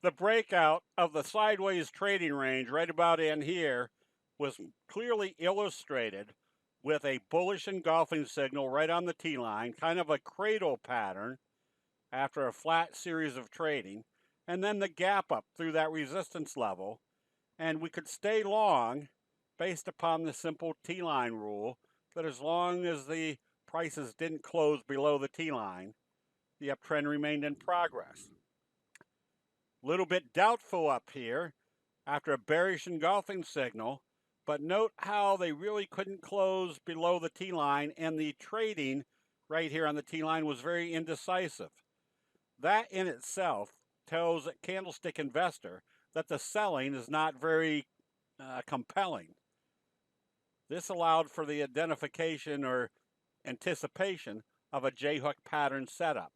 The breakout of the sideways trading range right about in here was clearly illustrated with a bullish engulfing signal right on the T-line, kind of a cradle pattern after a flat series of trading, and then the gap up through that resistance level. And we could stay long based upon the simple T-line rule that as long as the prices didn't close below the T-line, the uptrend remained in progress. A little bit doubtful up here after a bearish engulfing signal, but note how they really couldn't close below the T-line, and the trading right here on the T-line was very indecisive. That in itself tells a candlestick investor that the selling is not very compelling. This allowed for the identification or anticipation of a J-hook pattern setup.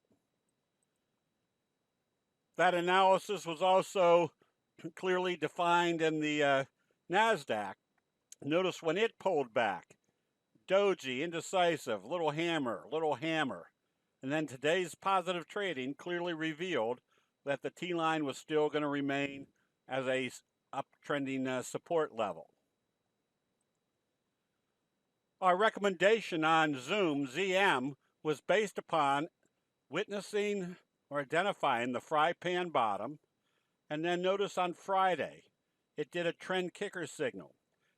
That analysis was also clearly defined in the NASDAQ. Notice when it pulled back, doji, indecisive, little hammer. And then today's positive trading clearly revealed that the T-line was still going to remain as a uptrending support level. Our recommendation on Zoom, ZM, was based upon witnessing or identifying the fry pan bottom, and then notice on Friday, it did a trend kicker signal.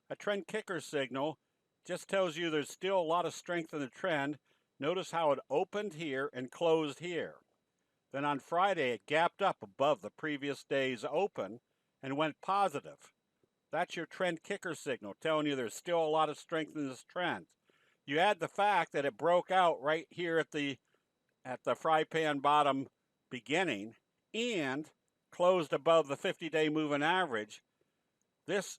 A trend kicker signal just tells you there's still a lot of strength in the trend. Notice how it opened here and closed here. Then on Friday, it gapped up above the previous day's open and went positive. That's your trend kicker signal, telling you there's still a lot of strength in this trend. You add the fact that it broke out right here at the fry pan bottom beginning and closed above the 50-day moving average. This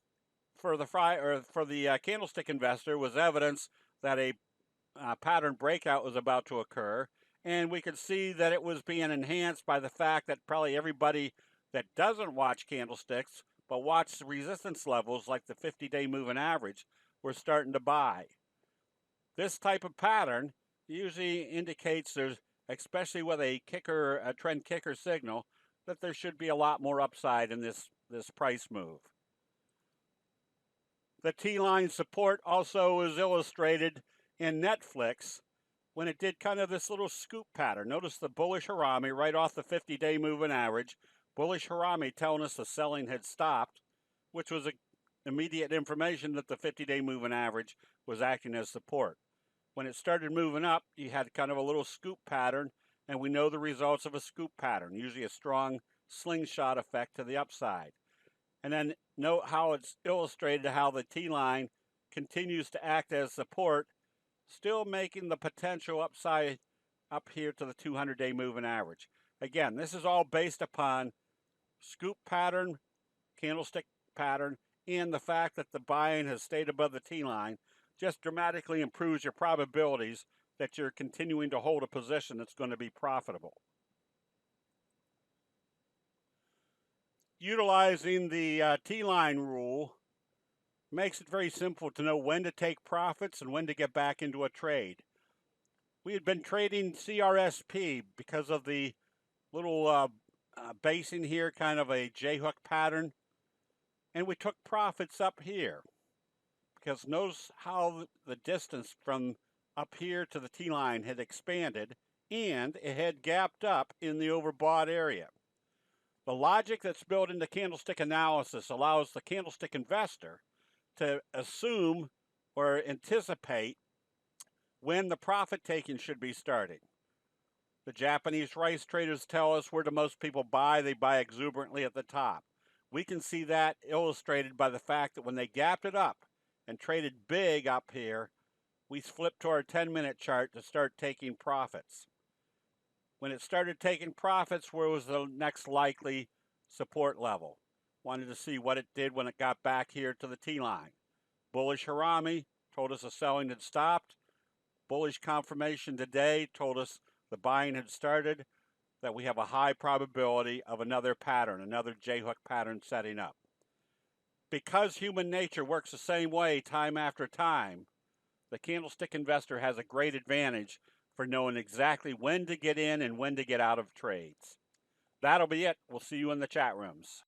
for the candlestick investor was evidence that a pattern breakout was about to occur, and we could see that it was being enhanced by the fact that probably everybody that doesn't watch candlesticks but watch the resistance levels like the 50-day moving average were starting to buy. This type of pattern usually indicates there's, especially with a trend kicker signal, that there should be a lot more upside in this price move. The T-line support also is illustrated in Netflix when it did kind of this little scoop pattern. Notice the bullish harami right off the 50-day moving average. Bullish harami telling us the selling had stopped, which was immediate information that the 50-day moving average was acting as support. When it started moving up, you had kind of a little scoop pattern, and we know the results of a scoop pattern, usually a strong slingshot effect to the upside. And then note how it's illustrated how the T-line continues to act as support, still making the potential upside up here to the 200-day moving average. Again, this is all based upon scoop pattern, candlestick pattern, and the fact that the buying has stayed above the T-line just dramatically improves your probabilities that you're continuing to hold a position that's going to be profitable. Utilizing the T-line rule makes it very simple to know when to take profits and when to get back into a trade. We had been trading CRSP because of the little basing here, kind of a J-hook pattern, and we took profits up here because notice how the distance from up here to the T-line had expanded and it had gapped up in the overbought area. The logic that's built into candlestick analysis allows the candlestick investor to assume or anticipate when the profit taking should be starting. The Japanese rice traders tell us where do most people buy? They buy exuberantly at the top. We can see that illustrated by the fact that when they gapped it up and traded big up here, we flipped to our 10-minute chart to start taking profits. When it started taking profits, where was the next likely support level? Wanted to see what it did when it got back here to the T-line. Bullish harami told us the selling had stopped. Bullish confirmation today told us the buying had started, that we have a high probability of another pattern, another J-hook pattern setting up. Because human nature works the same way time after time, the candlestick investor has a great advantage for knowing exactly when to get in and when to get out of trades. That'll be it. We'll see you in the chat rooms.